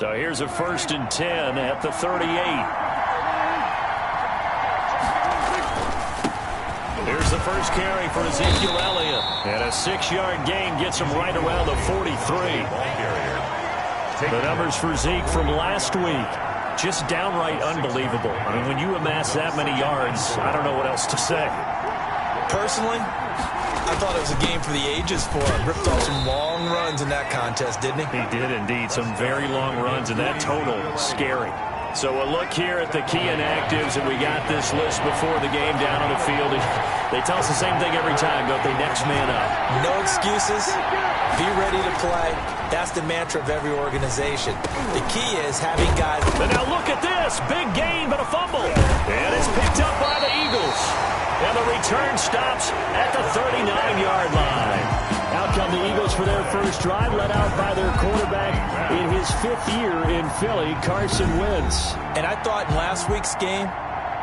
So here's a 1st and 10 at the 38. Here's the first carry for Ezekiel Elliott. And a 6-yard gain gets him right around the 43. The numbers for Zeke from last week, just downright unbelievable. I mean, when you amass that many yards, I don't know what else to say. Personally, I thought it was a game for the ages for him. Ripped off some long runs in that contest, didn't he? He did indeed. Some very long runs, and that total, scary. So a look here at the key inactives, and we got this list before the game down on the field. They tell us the same thing every time, don't they? Next man up. No excuses. Be ready to play. That's the mantra of every organization. The key is having guys. But now look at this. Big gain, but a fumble. And it's picked up by the Eagles. And the return stops at the 39-yard line. Out come the Eagles for their first drive, led out by their quarterback in his 5th year in Philly, Carson Wentz. And I thought in last week's game,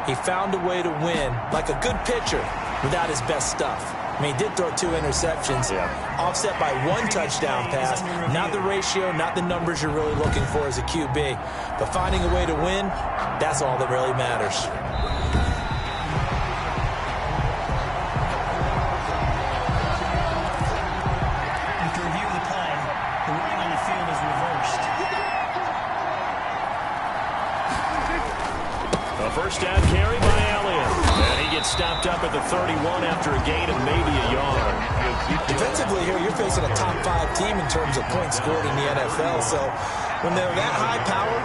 he found a way to win like a good pitcher without his best stuff. I mean, he did throw 2 interceptions, offset by 1 touchdown pass. Not the ratio, not the numbers you're really looking for as a QB. But finding a way to win, that's all that really matters. After review of the play, the running on the field is reversed. A first down carry by Elliott. And he gets stopped up at the 31 after a gain of maybe a yard. Defensively here, you're facing a top 5 team in terms of points scored in the NFL. So when they're that high powered,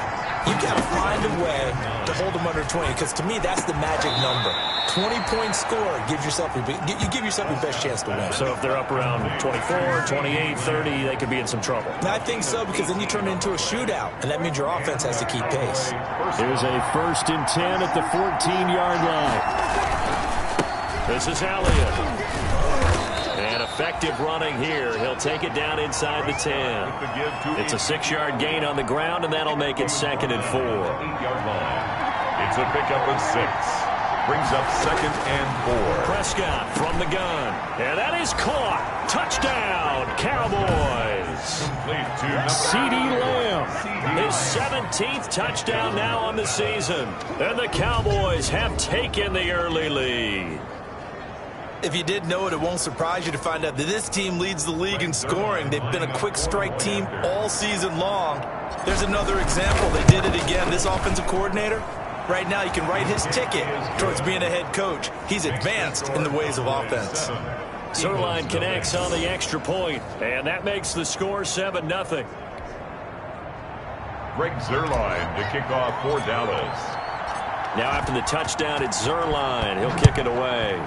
you got to find a way to hold them under 20. Because to me, that's the magic number. 20-point score gives yourself you give yourself your best chance to win. So if they're up around 24, 28, 30, they could be in some trouble. And I think so, because then you turn it into a shootout, and that means your offense has to keep pace. Here's a 1st and 10 at the 14-yard line. This is Elliott. And effective running here. He'll take it down inside the 10. It's a 6-yard gain on the ground, and that'll make it 2nd and 4. It's a pickup of 6. Brings up 2nd and 4. Prescott from the gun. And that is caught. Touchdown, Cowboys. CeeDee Lamb. His 17th touchdown now on the season. And the Cowboys have taken the early lead. If you did know it, it won't surprise you to find out that this team leads the league in scoring. They've been a quick strike team all season long. There's another example. They did it again. This offensive coordinator, right now, you can write his ticket towards being a head coach. He's advanced in the ways of offense. Zerline connects on the extra point, and that makes the score 7-0. Greg Zerline to kick off for Dallas. Now after the touchdown, it's Zerline. He'll kick it away.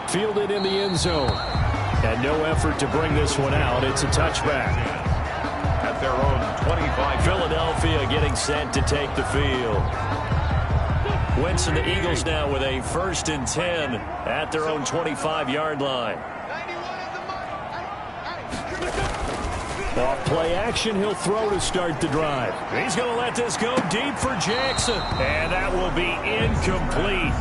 Fielded in the end zone. And no effort to bring this one out. It's a touchback. At their own 25. Philadelphia getting set to take the field. Wentz and the Eagles now with a 1st and 10 at their own 25-yard line. Off play action, he'll throw to start the drive. He's going to let this go deep for Jackson. And that will be incomplete.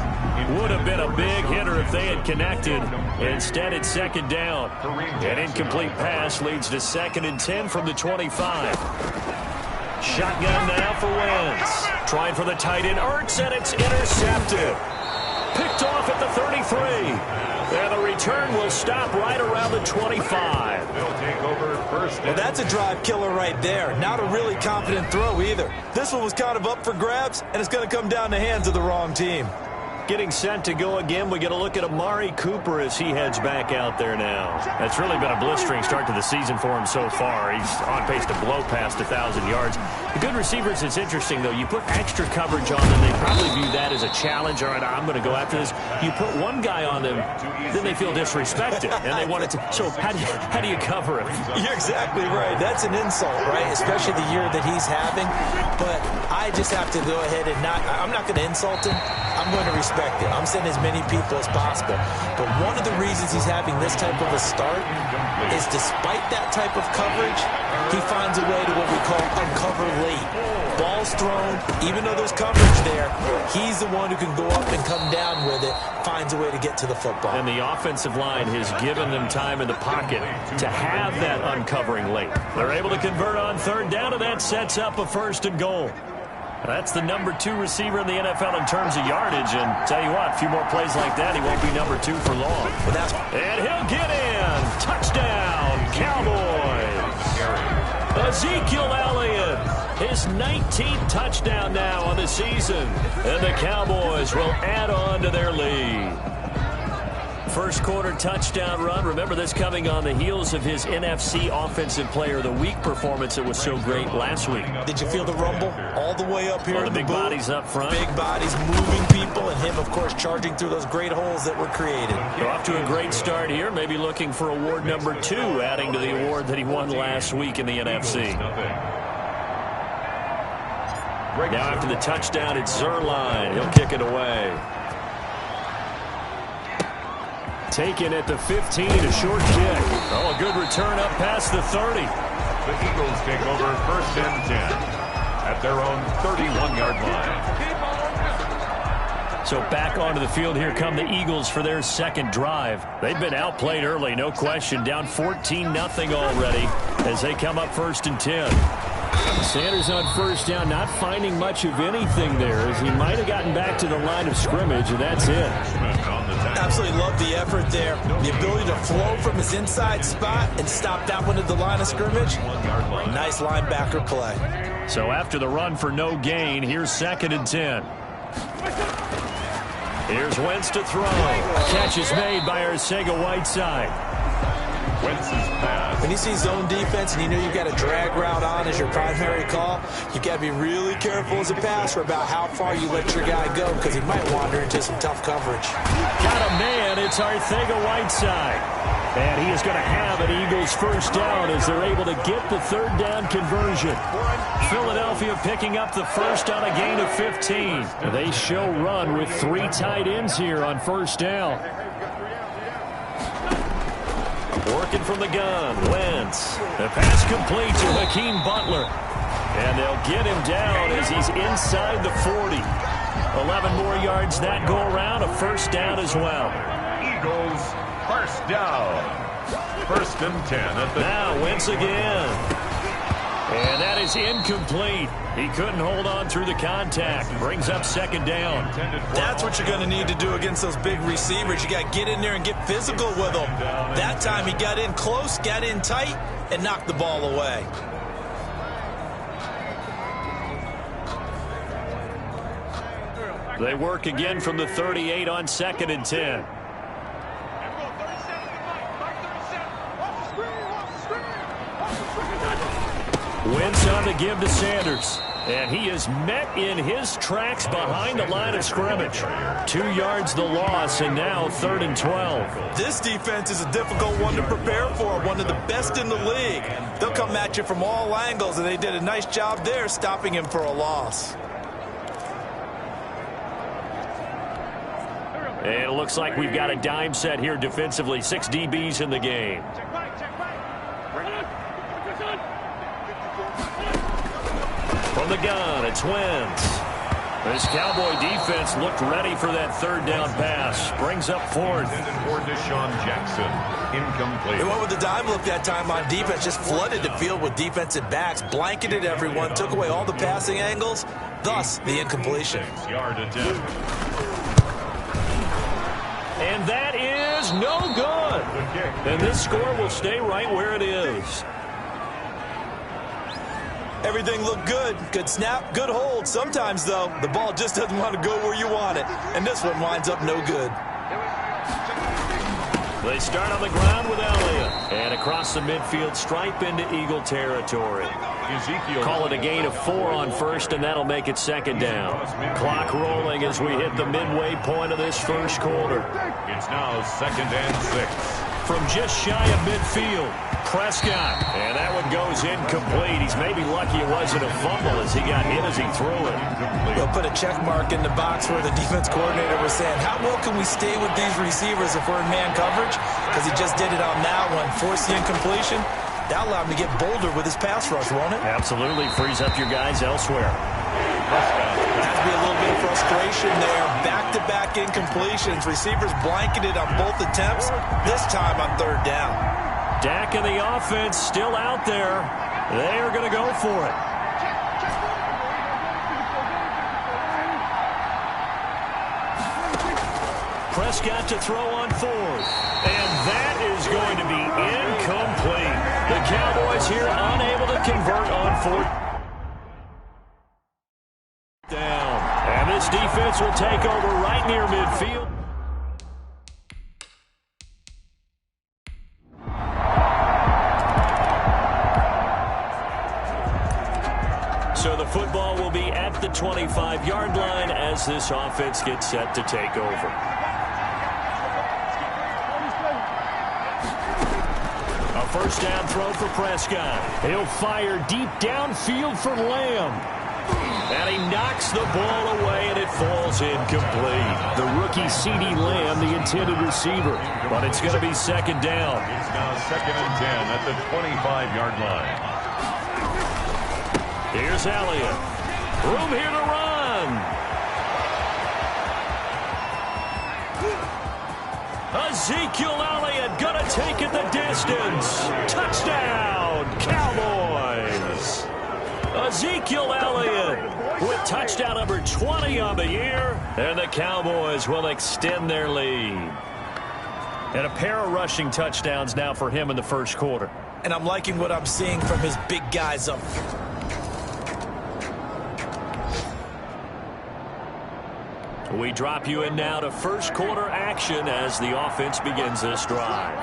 Would have been a big hitter if they had connected. Instead, it's 2nd down. An incomplete pass leads to 2nd and 10 from the 25. Shotgun now for Wentz. Trying for the tight end, Ertz, and it's intercepted. Picked off at the 33. And the return will stop right around the 25. They'll take over 1st. Well, that's a drive killer right there. Not a really confident throw either. This one was kind of up for grabs, and it's going to come down the hands of the wrong team. Getting set to go again. We get a look at Amari Cooper as he heads back out there now. That's really been a blistering start to the season for him so far. He's on pace to blow past 1,000 yards. The good receivers, it's interesting, though. You put extra coverage on them, they probably view that as a challenge. All right, I'm going to go after this. You put one guy on them, then they feel disrespected, and they want it to. So how do you cover him? You're exactly right. That's an insult, right? Especially the year that he's having. But I just have to go ahead and I'm not going to insult him. I'm going to respect expect it. I'm saying as many people as possible. But one of the reasons he's having this type of a start is despite that type of coverage, he finds a way to what we call uncover late. Ball's thrown, even though there's coverage there, he's the one who can go up and come down with it, finds a way to get to the football. And the offensive line has given them time in the pocket to have that uncovering late. They're able to convert on third down, and that sets up a 1st and goal. That's the number 2 receiver in the NFL in terms of yardage. And tell you what, a few more plays like that, he won't be number 2 for long. And he'll get in. Touchdown, Cowboys. Ezekiel Elliott, his 19th touchdown now on the season. And the Cowboys will add on to their lead. First quarter touchdown run. Remember, this coming on the heels of his NFC Offensive Player of the Week performance that was so great last week. Did you feel the rumble all the way up here? The big bodies up front. Big bodies moving people, and him, of course, charging through those great holes that were created. So off to a great start here. Maybe looking for award number 2, adding to the award that he won last week in the NFC. Now after the touchdown, it's Zerline. He'll kick it away. Taken at the 15, a short kick. Oh, a good return up past the 30. The Eagles take over 1st and 10 at their own 31-yard line. So back onto the field, here come the Eagles for their second drive. They've been outplayed early, no question. Down 14-0 already as they come up 1st and 10. Sanders on first down, not finding much of anything there as he might have gotten back to the line of scrimmage, and that's it. Absolutely love the effort there. The ability to flow from his inside spot and stop that one at the line of scrimmage. Nice linebacker play. So after the run for no gain, here's 2nd and 10. Here's Wentz to throw. Catch is made by Arcega-Whiteside. Wentz's pass. When you see zone defense and you know you've got a drag route on as your primary call, you've got to be really careful as a passer about how far you let your guy go because he might wander into some tough coverage. Got a man. It's Arcega-Whiteside. And he is going to have an Eagles first down as they're able to get the 3rd down conversion. Philadelphia picking up the first on a gain of 15. They show run with 3 tight ends here on first down. Working from the gun, Wentz. The pass complete to Hakeem Butler. And they'll get him down as he's inside the 40. 11 more yards that go around, a first down as well. Eagles, first down. 1st and 10 at the... Now Wentz again. And that is incomplete. He couldn't hold on through the contact. Brings up 2nd down. That's what you're going to need to do against those big receivers. You got to get in there and get physical with them. That time he got in close, got in tight, and knocked the ball away. They work again from the 38 on 2nd and 10. Wentz on the give to Sanders. And he is met in his tracks behind the line of scrimmage. 2 yards the loss, and now 3rd and 12. This defense is a difficult one to prepare for, one of the best in the league. They'll come at you from all angles, and they did a nice job there stopping him for a loss. And it looks like we've got a dime set here defensively. 6 DBs in the game. From the gun, it's Wentz. This Cowboy defense looked ready for that 3rd down pass. Brings up 4th. For Deshaun Jackson, incomplete. They went with the dime look that time on defense. Just flooded the field with defensive backs. Blanketed everyone. Took away all the passing angles. Thus, the incompletion. 6-yard attempt. And that is no good. And this score will stay right where it is. Everything looked good. Good snap, good hold. Sometimes, though, the ball just doesn't want to go where you want it. And this one winds up no good. They start on the ground with Elliott. And across the midfield, stripe into Eagle territory. Ezekiel. Call it a gain of 4 on first, and that'll make it 2nd down. Clock rolling as we hit the midway point of this first quarter. It's now 2nd and 6. from just shy of midfield. Prescott, and that one goes incomplete. He's maybe lucky it wasn't a fumble as he got hit as he threw it. They'll put a check mark in the box where the defense coordinator was saying, how well can we stay with these receivers if we're in man coverage? Because he just did it on that one. Force the incompletion. That allowed him to get bolder with his pass rush, won't it? Absolutely. Frees up your guys elsewhere. Has to be a little bit of frustration there. Back-to-back incompletions. Receivers blanketed on both attempts. This time on third down. Dak and the offense still out there. They are going to go for it. Prescott to throw on fourth. And that is going to be incomplete. The Cowboys here unable to convert on fourth down. And this defense will take over right near midfield. So the football will be at the 25-yard line as this offense gets set to take over. A first down throw for Prescott. He'll fire deep downfield for Lamb. And he knocks the ball away, and it falls incomplete. The rookie C.D. Lamb, the intended receiver. But it's going to be second down. It's now 2nd and 10 at the 25-yard line. Here's Elliott. Room here to run. Ezekiel Elliott going to take it the distance. Touchdown, Cowboys. Ezekiel Elliott with touchdown number 20 on the year. And the Cowboys will extend their lead. And a pair of rushing touchdowns now for him in the first quarter. And I'm liking what I'm seeing from his big guys up. We drop you in now to first quarter action as the offense begins this drive.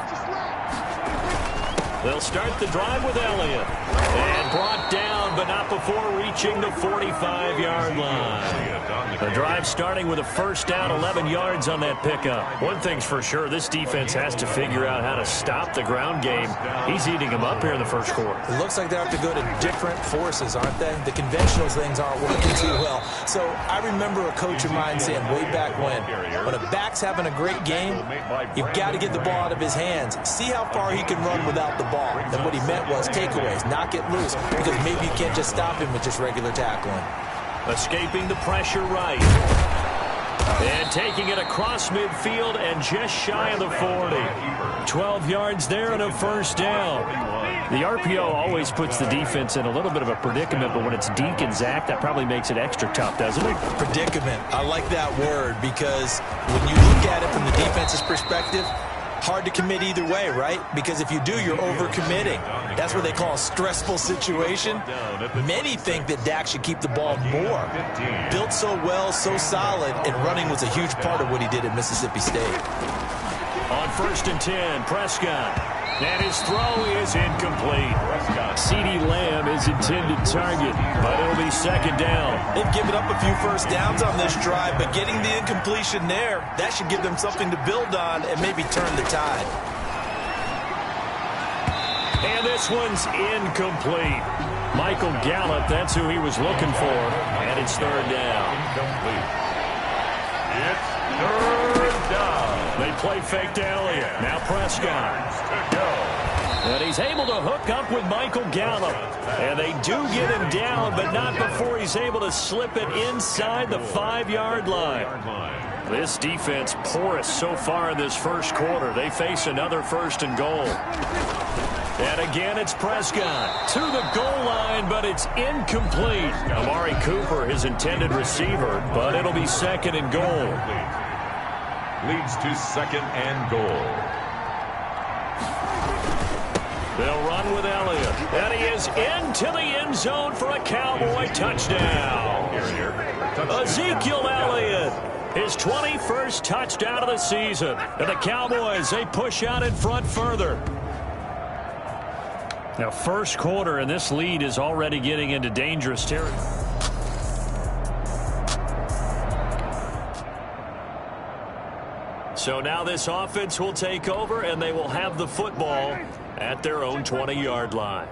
They'll start the drive with Elliott. And brought down, but not before reaching the 45-yard line. The drive starting with a first down, 11 yards on that pickup. One thing's for sure, this defense has to figure out how to stop the ground game. He's eating them up here in the first quarter. It looks like they have to go to different forces, aren't they? The conventional things aren't working too well. So I remember a coach of mine saying way back when a back's having a great game, you've got to get the ball out of his hands. See how far he can run without the ball. And what he meant was takeaways, not get loose, because maybe you can't just stop him with just regular tackling. Escaping the pressure right. And taking it across midfield and just shy of the 40. 12 yards there and a first down. The RPO always puts the defense in a little bit of a predicament, but when it's Deke and Zach, that probably makes it extra tough, doesn't it? Predicament. I like that word because when you look at it from the defense's perspective, hard to commit either way, right? Because if you do, you're overcommitting. That's what they call a stressful situation. Many think that Dak should keep the ball more. Built so well, so solid, and running was a huge part of what he did at Mississippi State. On 1st and 10, Prescott. And his throw is incomplete. C.D. Lamb is intended target, but it'll be second down. They've given up a few first downs on this drive, but getting the incompletion there, that should give them something to build on and maybe turn the tide. And this one's incomplete. Michael Gallup, that's who he was looking for. And it's third down. Incomplete. It's third down. They play fake to Elliott. Now Prescott. And he's able to hook up with Michael Gallup. And they do get him down, but not before he's able to slip it inside the 5-yard line. This defense porous so far in this first quarter. They face another 1st and goal. And again, it's Prescott to the goal line, but it's incomplete. Amari Cooper, his intended receiver, but it'll be 2nd and goal. Leads to 2nd and goal. They'll run with Elliott. And he is into the end zone for a Cowboy touchdown. Ezekiel Elliott, his 21st touchdown of the season. And the Cowboys, they push out in front further. Now, first quarter, and this lead is already getting into dangerous territory. So now this offense will take over, and they will have the football at their own 20-yard line.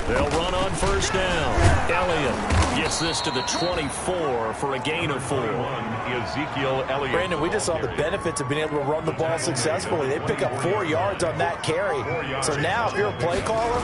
They'll run on first down. Elliott gets this to the 24 for a gain of 4. Ezekiel Elliott. Brandon, we just saw the benefits of being able to run the ball successfully. They pick up 4 yards on that carry. So now if you're a play caller,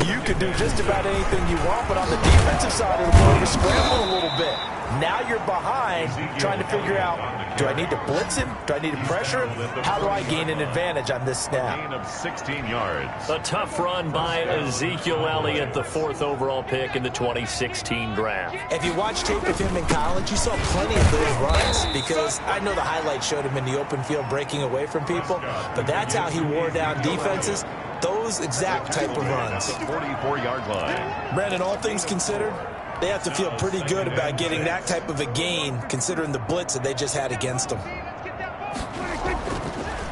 you can do just about anything you want, but on the defensive side of the ball, you're scrambling a little bit. Now you're behind trying to figure out, do I need to blitz him? Do I need to pressure him? How do I gain an advantage on this snap? Gain of 16 yards. A tough run by Ezekiel Elliott, the 4th overall pick in the 2016 draft. If you watch tape of him in college, you saw plenty of those runs because I know the highlights showed him in the open field breaking away from people, but that's how he wore down defenses, those exact type of runs. 44-yard line. Brandon, all things considered, they have to feel pretty good about getting that type of a gain considering the blitz that they just had against them.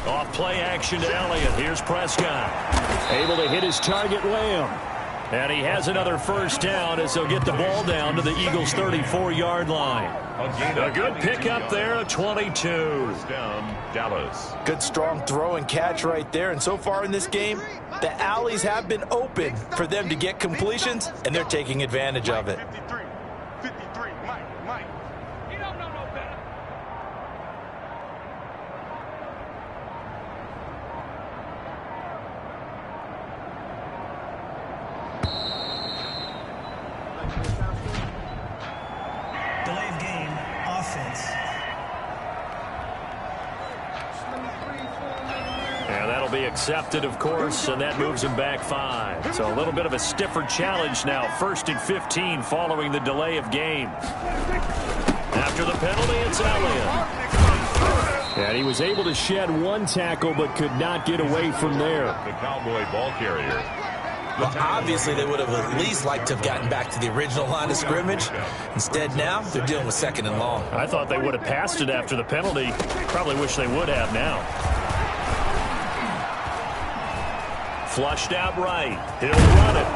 Off play action to Elliott. Here's Prescott. Able to hit his target, Lamb. And he has another first down as they'll get the ball down to the Eagles' 34-yard line. A good pickup there, a 22. First down, Dallas. Good strong throw and catch right there. And so far in this game, the alleys have been open for them to get completions, and they're taking advantage of it. 53, Mike. You don't know no better. Delay of game, offense. And that'll be accepted, of course, and that moves him back 5. So a little bit of a stiffer challenge now. 1st and 15 following the delay of game. After the penalty, it's Elliott. And he was able to shed 1 tackle but could not get away from there. The Cowboy ball carrier. Well, obviously, they would have at least liked to have gotten back to the original line of scrimmage. Instead, now, they're dealing with 2nd and long. I thought they would have passed it after the penalty. Probably wish they would have now. Flushed out right. He'll run it.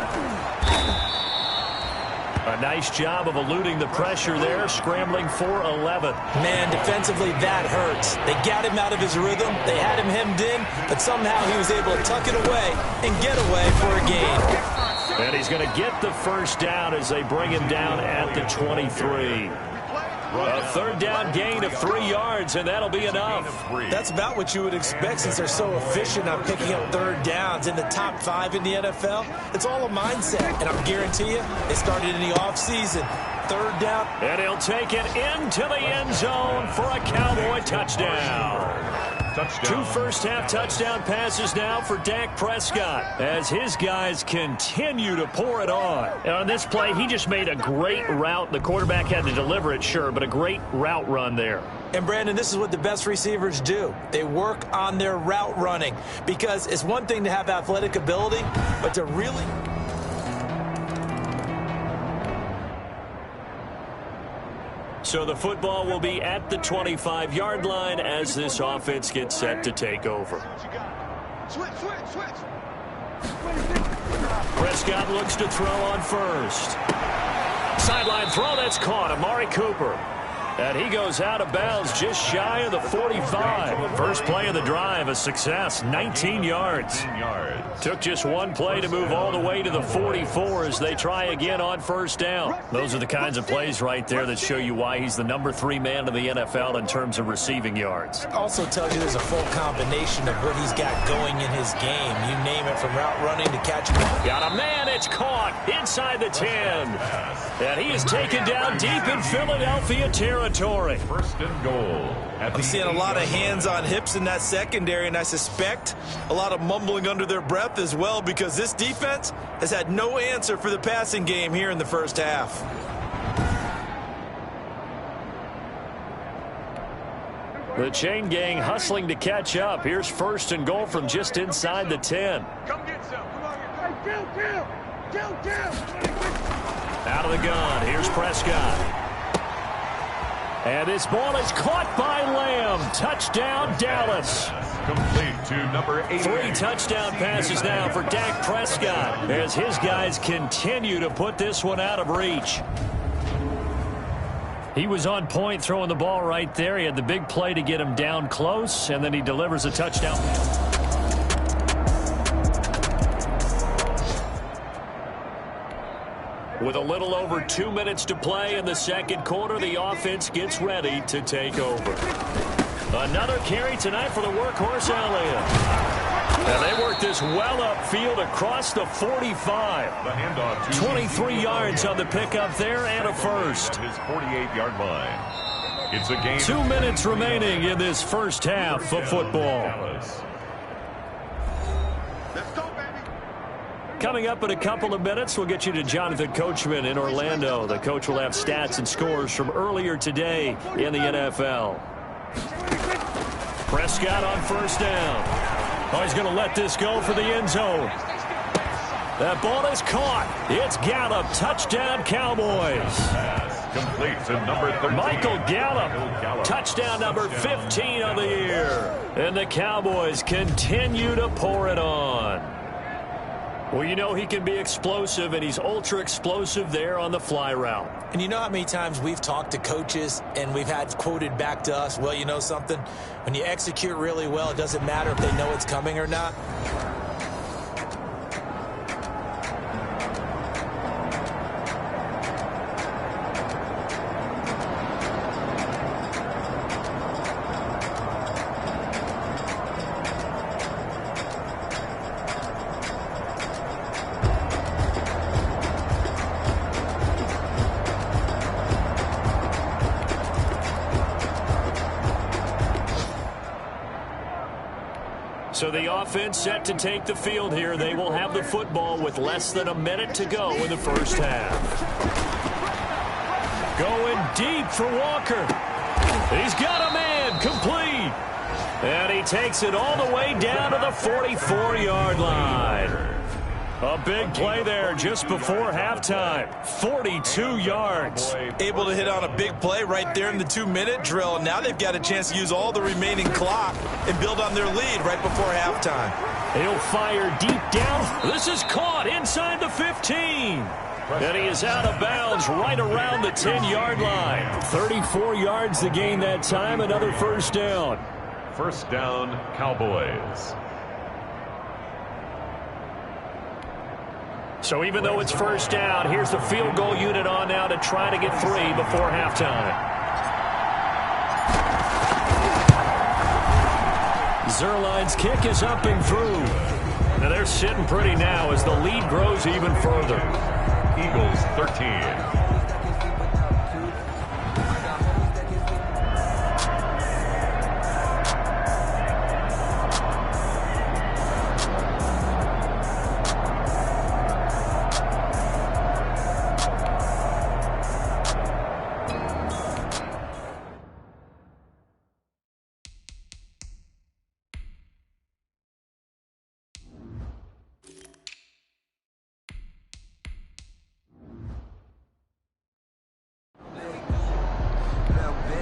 A nice job of eluding the pressure there, scrambling for 11. Man, defensively, that hurts. They got him out of his rhythm. They had him hemmed in, but somehow he was able to tuck it away and get away for a gain. And he's going to get the first down as they bring him down at the 23. A 3rd down gain of 3 yards, and that'll be enough. That's about what you would expect since they're so efficient on picking up 3rd downs in the top 5 in the NFL. It's all a mindset, and I guarantee you, they started in the offseason. 3rd down. And he'll take it into the end zone for a Cowboy touchdown. 2 first-half touchdown passes now for Dak Prescott as his guys continue to pour it on. And on this play, he just made a great route. The quarterback had to deliver it, sure, but a great route run there. And, Brandon, this is what the best receivers do. They work on their route running because it's one thing to have athletic ability, but to really... So the football will be at the 25-yard line as this offense gets set to take over. Switch. Prescott looks to throw on first. Sideline throw, that's caught. Amari Cooper. And he goes out of bounds just shy of the 45. First play of the drive, a success, 19 yards. Took just 1 play to move all the way to the 44 as they try again on first down. Those are the kinds of plays right there that show you why he's the number 3 man in the NFL in terms of receiving yards. Also tells you there's a full combination of what he's got going in his game. You name it, from route running to catching. Got a man, it's caught inside the 10. And he is taken down deep in Philadelphia territory. 1st and goal. I'm seeing a lot of hands on hips in that secondary, and I suspect a lot of mumbling under their breath as well because this defense has had no answer for the passing game here in the first half. The chain gang hustling to catch up. Here's 1st and goal from just inside the 10. Come get some. Come on. Hey, Kill. Out of the gun, here's Prescott. And this ball is caught by Lamb. Touchdown, Dallas. Complete to number 8. 3 touchdown passes now for Dak Prescott as his guys continue to put this one out of reach. He was on point throwing the ball right there. He had the big play to get him down close, and then he delivers a touchdown. With a little over 2 minutes to play in the second quarter, the offense gets ready to take over. Another carry tonight for the workhorse, Elliott. And they work this well upfield across the 45. The handoff. 23 yards on the pickup there and a first. His 48-yard line. It's a game. 2 minutes remaining in this first half of football. Let's go, baby. Coming up in a couple of minutes, we'll get you to Jonathan Coachman in Orlando. The coach will have stats and scores from earlier today in the NFL. Prescott on first down. Oh, he's going to let this go for the end zone. That ball is caught. It's Gallup. Touchdown, Cowboys. Complete to number 13. Michael Gallup. Touchdown number 15 of the year. And the Cowboys continue to pour it on. Well, you know he can be explosive, and he's ultra-explosive there on the fly route. And you know how many times we've talked to coaches and we've had quoted back to us, well, you know something? When you execute really well, it doesn't matter if they know it's coming or not. So the offense set to take the field here. They will have the football with less than a minute to go in the first half. Going deep for Walker. He's got a man complete. And he takes it all the way down to the 44-yard line. A big play there just before halftime. 42 yards. Able to hit on a big play right there in the 2-minute drill. And now they've got a chance to use all the remaining clock and build on their lead right before halftime. He'll fire deep down. This is caught inside the 15. And he is out of bounds right around the 10-yard line. 34 yards to gain that time. Another first down. First down, Cowboys. So even though it's first down, here's the field goal unit on now to try to get 3 before halftime. Zerline's kick is up and through. Now they're sitting pretty now as the lead grows even further. Eagles 13.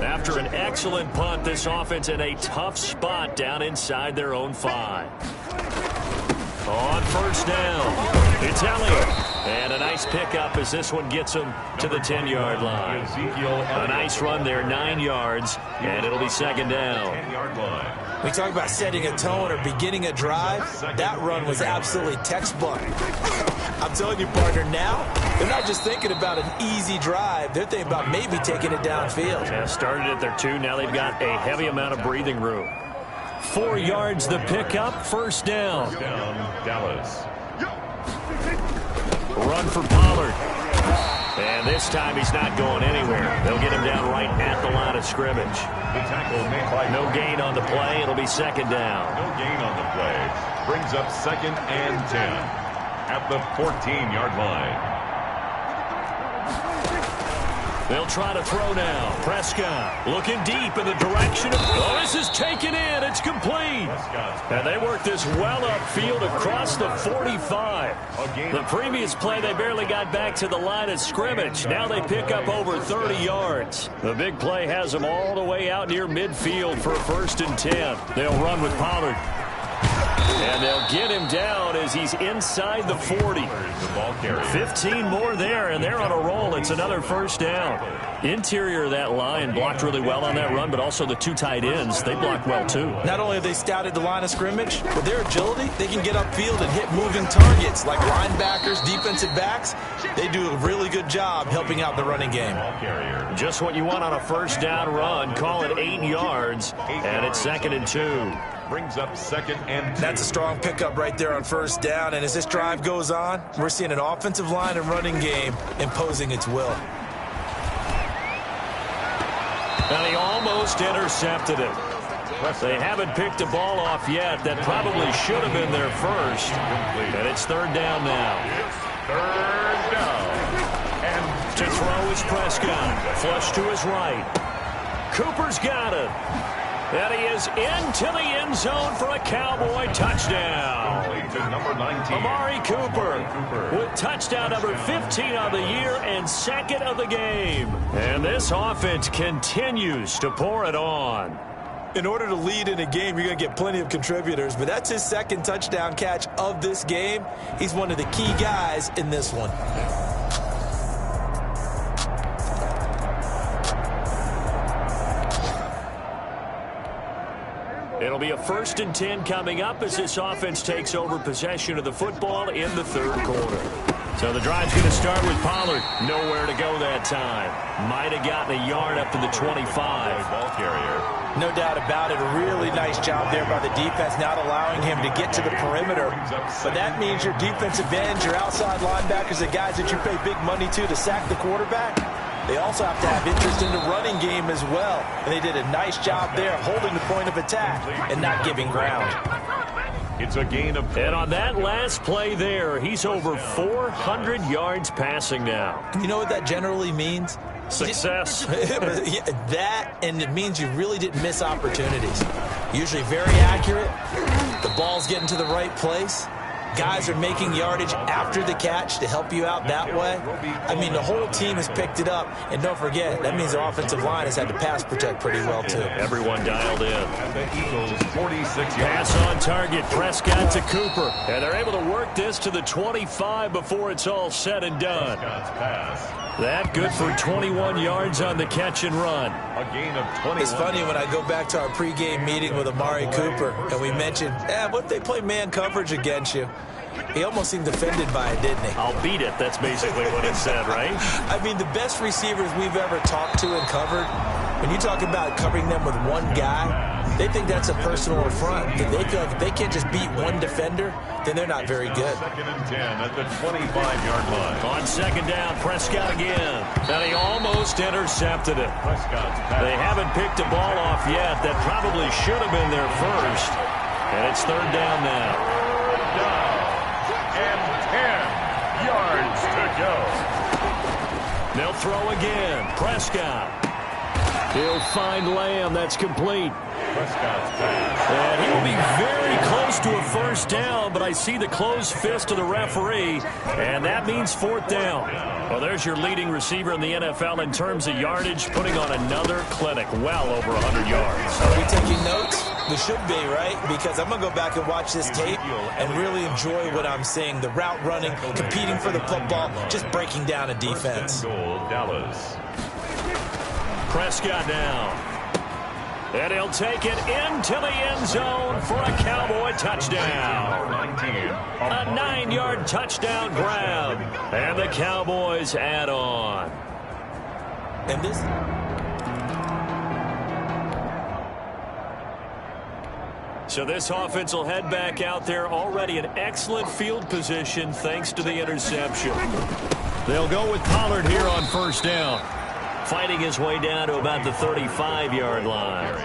After an excellent punt, this offense in a tough spot down inside their own 5. On first down, it's Elliott. And a nice pickup as this one gets him to the 10-yard line. A nice run there, 9 yards, and it'll be second down. We talk about setting a tone or beginning a drive. That run was absolutely textbook. I'm telling you, partner, now they're not just thinking about an easy drive. They're thinking about maybe taking it downfield. Yeah, started at their 2. Now they've got a heavy amount of breathing room. 4 yards the pickup, first down. Dallas. Run for Pollard. And this time he's not going anywhere. They'll get him down right at the line of scrimmage. The tackle made by no gain on the play. It'll be second down. No gain on the play. Brings up second and 10 at the 14-yard line. They'll try to throw now. Prescott looking deep in the direction of... Oh, this is taken in. It's complete. And they work this well upfield across the 45. The previous play, they barely got back to the line of scrimmage. Now they pick up over 30 yards. The big play has them all the way out near midfield for a 1st and 10. They'll run with Pollard. And they'll get him down as he's inside the 40. 15 more there, and they're on a roll. It's another first down. Interior of that line blocked really well on that run, but also the 2 tight ends, they blocked well too. Not only have they scouted the line of scrimmage, with their agility, they can get upfield and hit moving targets like linebackers, defensive backs. They do a really good job helping out the running game. Just what you want on a first down run. Call it 8 yards, and it's 2nd and 2. Brings up 2nd and 2. That's a strong pickup right there on first down, and as this drive goes on, we're seeing an offensive line and running game imposing its will. And he almost intercepted it. They haven't picked a ball off yet. That probably should have been their first. And it's 3rd down now. 3rd down. And to throw is Prescott. Flush to his right. Cooper's got it. And he is into the end zone for a Cowboy touchdown. Number 19. Amari Cooper with touchdown number 15 on the year and 2nd of the game. And this offense continues to pour it on. In order to lead in a game, you're going to get plenty of contributors, but that's his 2nd touchdown catch of this game. He's one of the key guys in this one. It'll be a 1st and 10 coming up as this offense takes over possession of the football in the 3rd quarter. So the drive's going to start with Pollard. Nowhere to go that time. Might have gotten a yard up to the 25. Ball carrier. No doubt about it. A really nice job there by the defense, not allowing him to get to the perimeter. But that means your defensive ends, your outside linebackers, the guys that you pay big money to sack the quarterback, they also have to have interest in the running game as well. And they did a nice job there of holding the point of attack and not giving ground. It's a gain of... And on that last play there, he's over 400 yards passing now. You know what that generally means? Success. That, and it means you really didn't miss opportunities. Usually very accurate. The ball's getting to the right place. Guys are making yardage after the catch to help you out that way. I mean, the whole team has picked it up. And don't forget, that means the offensive line has had to pass protect pretty well, too. Everyone dialed in. And the Eagles, 46 yards. Pass on target, Prescott to Cooper. And they're able to work this to the 25 before it's all said and done. Prescott's pass. That good for 21 yards on the catch and run. A gain of 21. It's funny when I go back to our pregame meeting with Amari Cooper, and we mentioned, what if they play man coverage against you? He almost seemed offended by it, didn't he? I'll beat it. That's basically what it said, right? I mean, the best receivers we've ever talked to and covered, when you talk about covering them with one guy, they think that's a personal affront. That they feel like if they can't just beat one defender, then they're not very good. 2nd and 10 at the 25-yard line. On 2nd down, Prescott again. And he almost intercepted it. Prescott's pass. They haven't picked a ball off yet. That probably should have been their first. And it's 3rd down now. Down. And 10 yards to go. They'll throw again. Prescott. He'll find Lamb. That's complete. Prescott's pass. And he will be very close to a first down, but I see the closed fist of the referee, and that means 4th down. Well, there's your leading receiver in the NFL in terms of yardage, putting on another clinic, well over 100 yards. Are we taking notes? We should be, right? Because I'm going to go back and watch this tape and really enjoy what I'm seeing. The route running, competing for the football, just breaking down a defense. Goal, Dallas. Prescott now. And he'll take it into the end zone for a Cowboy touchdown. 19. A 9-yard touchdown grab. And the Cowboys add on. And this... So this offense will head back out there, already in excellent field position thanks to the interception. They'll go with Pollard here on 1st down. Fighting his way down to about the 35-yard line.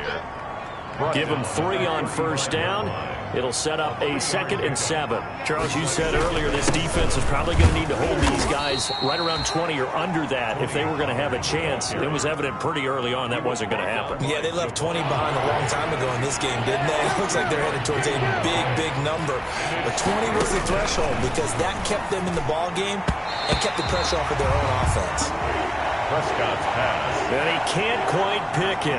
Give him 3 on 1st down. It'll set up a 2nd and 7. Charles, you said earlier this defense is probably going to need to hold these guys right around 20 or under that if they were going to have a chance. It was evident pretty early on that wasn't going to happen. Yeah, they left 20 behind a long time ago in this game, didn't they? It looks like they're headed towards a big, big number. But 20 was the threshold because that kept them in the ball game and kept the pressure off of their own offense. Prescott's pass. And he can't quite pick it.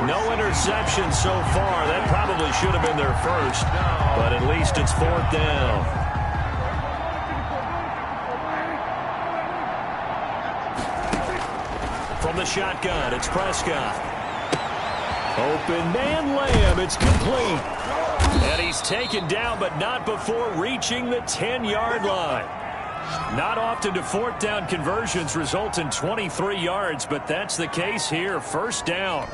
No interception so far. That probably should have been their first, but at least it's 4th down. From the shotgun, it's Prescott. Open man Lamb, it's complete. And he's taken down, but not before reaching the 10-yard line. Not often do 4th down conversions result in 23 yards, but that's the case here. 1st down.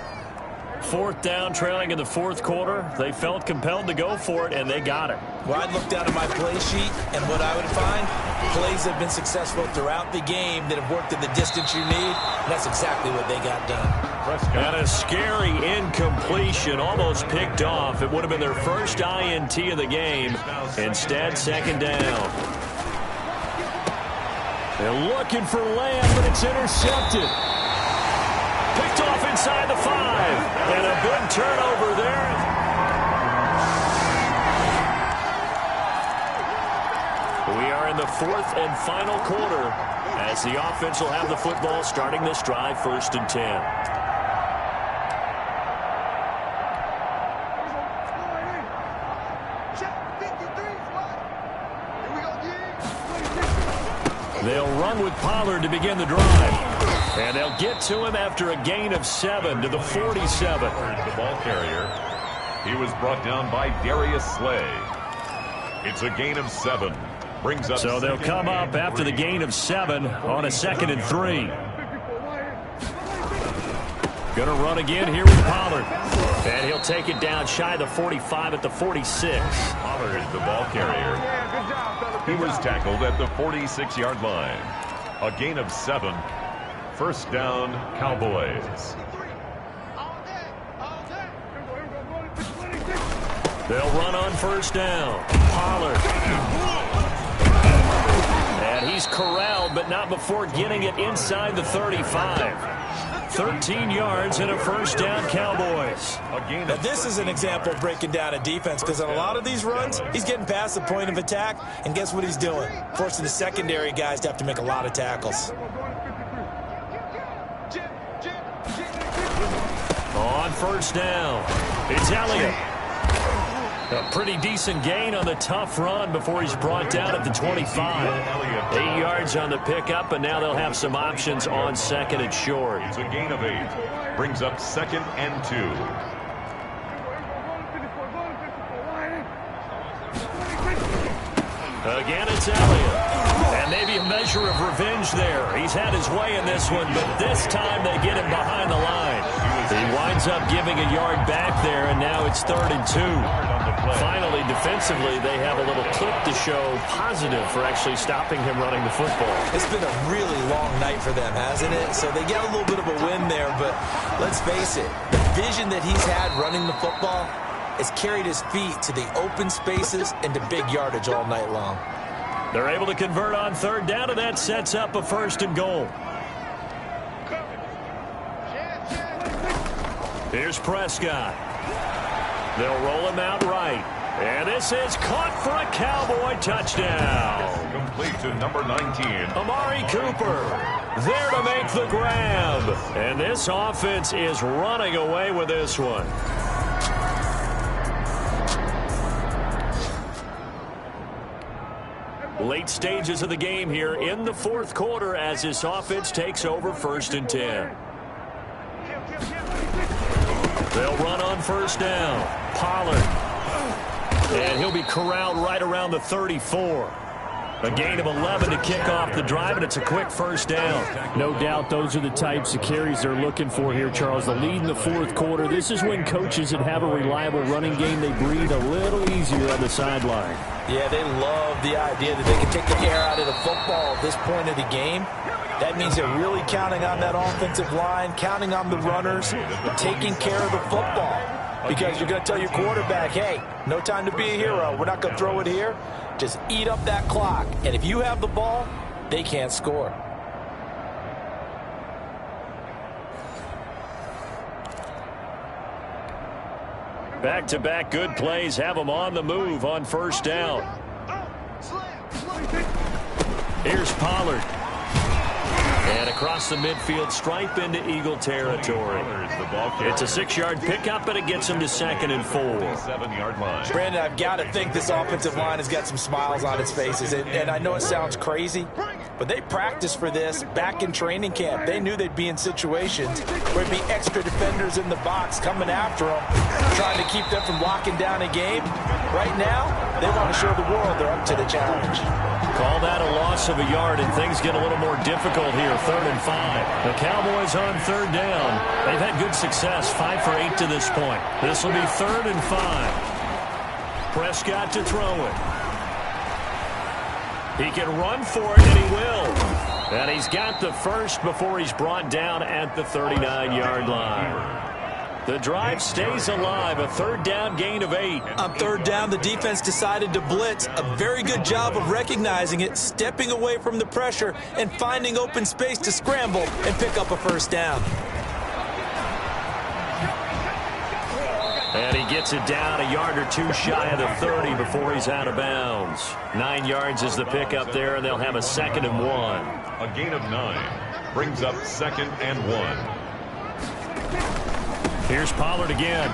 4th down, trailing in the 4th quarter. They felt compelled to go for it, and they got it. Well, I'd look down at my play sheet, and what I would find, plays have been successful throughout the game that have worked in the distance you need, and that's exactly what they got done. And a scary incompletion, almost picked off. It would have been their first INT of the game. Instead, 2nd down. They're looking for Lamb, but it's intercepted. Picked off inside the 5. And a big turnover there. We are in the 4th and final quarter as the offense will have the football starting this drive, 1st and 10. They'll run with Pollard to begin the drive. And they'll get to him after a gain of 7 to the 47. The ball carrier. He was brought down by Darius Slay. It's a gain of 7. Brings up. So they'll come up after the gain of 7 on a 2nd and 3. Going to run again here with Pollard. And he'll take it down shy of the 45 at the 46. Pollard, the ball carrier. He was tackled at the 46-yard line. A gain of 7. 1st down, Cowboys. They'll run on 1st down. Pollard. And he's corralled, but not before getting it inside the 35. 13 yards and a 1st down, Cowboys. Now, this is an example of breaking down a defense, because on a lot of these runs, he's getting past the point of attack, and guess what he's doing? Forcing the secondary guys to have to make a lot of tackles. On 1st down, it's Elliott. A pretty decent gain on the tough run before he's brought down at the 25. 8 yards on the pickup, and now they'll have some options on 2nd and short. It's a gain of 8. Brings up 2nd and 2. Again, it's Elliott. And maybe a measure of revenge there. He's had his way in this one, but this time they get him behind the line. He winds up giving a yard back there, and now it's 3rd and 2. Finally, defensively, they have a little clip to show positive for actually stopping him running the football. It's been a really long night for them, hasn't it? So they get a little bit of a win there, but let's face it, the vision that he's had running the football has carried his feet to the open spaces and to big yardage all night long. They're able to convert on 3rd down, and that sets up a 1st and goal. Here's Prescott. They'll roll him out right. And this is caught for a Cowboy touchdown. Complete to number 19. Amari Cooper there to make the grab. And this offense is running away with this one. Late stages of the game here in the 4th quarter as this offense takes over 1st and 10. They'll run on 1st down. Pollard. And he'll be corralled right around the 34. A gain of 11 to kick off the drive, and it's a quick 1st down. No doubt those are the types of carries they're looking for here, Charles. The lead in the 4th quarter. This is when coaches that have a reliable running game, they breathe a little easier on the sideline. Yeah, they love the idea that they can take the air out of the football at this point of the game. That means they're really counting on that offensive line, counting on the runners, taking care of the football. Because you're going to tell your quarterback, hey, no time to be a hero. We're not going to throw it here. Just eat up that clock. And if you have the ball, they can't score. Back-to-back good plays have them on the move on 1st down. Here's Pollard. And across the midfield stripe into Eagle territory. It's a 6-yard pickup, and it gets him to 2nd and 4. 7-yard line. Brandon, I've got to think this offensive line has got some smiles on its faces. And I know it sounds crazy, but they practiced for this back in training camp. They knew they'd be in situations where there'd be extra defenders in the box coming after them, trying to keep them from locking down a game. Right now, they want to show the world they're up to the challenge. Call that a loss of a yard, and things get a little more difficult here. 3rd and 5. The Cowboys on 3rd down. They've had good success, 5 for 8 to this point. This will be 3rd and 5. Prescott to throw it. He can run for it, and he will. And he's got the first before he's brought down at the 39-yard line. The drive stays alive, a 3rd down gain of 8. On 3rd down, the defense decided to blitz. A very good job of recognizing it, stepping away from the pressure, and finding open space to scramble and pick up a 1st down. And he gets it down a yard or 2 shy of the 30 before he's out of bounds. 9 yards is the pickup there, and they'll have a 2nd and 1. A gain of 9 brings up 2nd and 1. Here's Pollard again.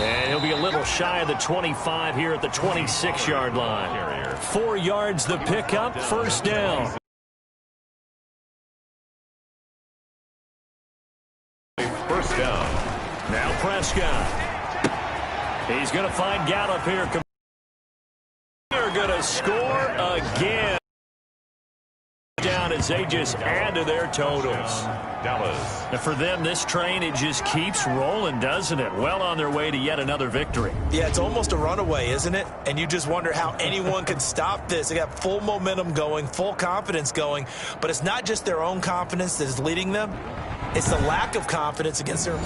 And he'll be a little shy of the 25 here at the 26-yard line. 4 yards the pickup, 1st down. First down. Now Prescott. He's going to find Gallup here. They're going to score again. Down as they just add to their totals. Dallas. And for them, this train, it just keeps rolling, doesn't it? Well on their way to yet another victory. Yeah, it's almost a runaway, isn't it? And you just wonder how anyone could stop this. They got full momentum going, full confidence going. But it's not just their own confidence that is leading them. It's the lack of confidence against their...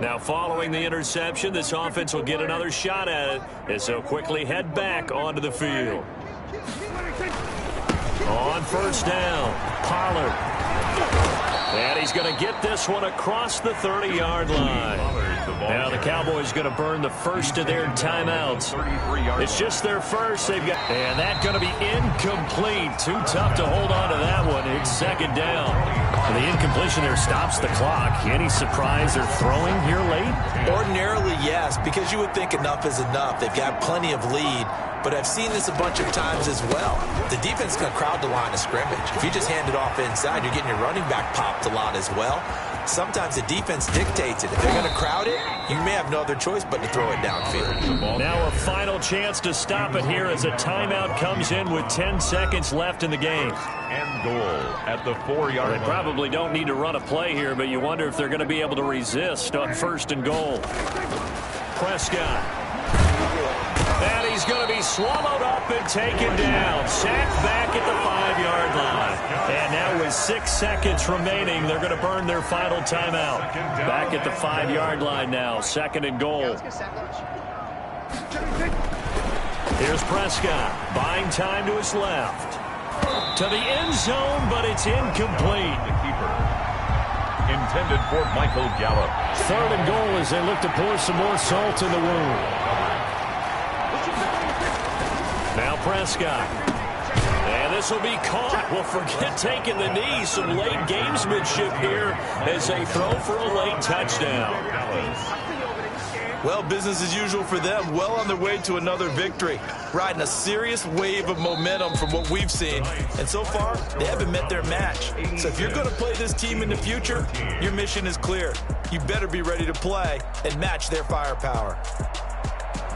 Now, following the interception, this offense will get another shot at it as they'll quickly head back onto the field. On 1st down, Pollard. And he's going to get this one across the 30-yard line. Now the Cowboys going to burn the first of their timeouts. It's just their first. They've got, and that's going to be incomplete. Too tough to hold on to that one. It's 2nd down. And the incompletion there stops the clock. Any surprise they're throwing here late? Ordinarily, yes, because you would think enough is enough. They've got plenty of lead. But I've seen this a bunch of times as well. The defense can crowd the line of scrimmage. If you just hand it off inside, you're getting your running back popped a lot as well. Sometimes the defense dictates it. If they're going to crowd it, you may have no other choice but to throw it downfield. Now a final chance to stop it here as a timeout comes in with 10 seconds left in the game. And goal at the 4-yard line. They probably don't need to run a play here, but you wonder if they're going to be able to resist on 1st and goal. Prescott. And he's going to be swallowed up and taken down. Sacked back at the 5-yard line. And now with 6 seconds remaining, they're going to burn their final timeout. Back at the 5-yard line now. 2nd and goal. Here's Prescott. Buying time to his left. To the end zone, but it's incomplete. The keeper. Intended for Michael Gallup. 3rd and goal as they look to pour some more salt in the wound. Now Prescott. And this will be caught. Well, forget taking the knee. Some late gamesmanship here as they throw for a late touchdown. Well, business as usual for them. Well on their way to another victory. Riding a serious wave of momentum from what we've seen. And so far, they haven't met their match. So if you're going to play this team in the future, your mission is clear. You better be ready to play and match their firepower.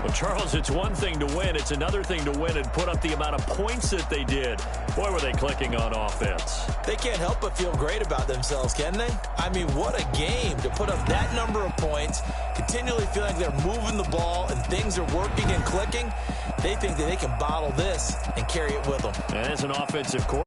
Well, Charles, it's one thing to win. It's another thing to win and put up the amount of points that they did. Boy, were they clicking on offense. They can't help but feel great about themselves, can they? I mean, what a game to put up that number of points, continually feel like they're moving the ball and things are working and clicking. They think that they can bottle this and carry it with them. As an offensive coordinator,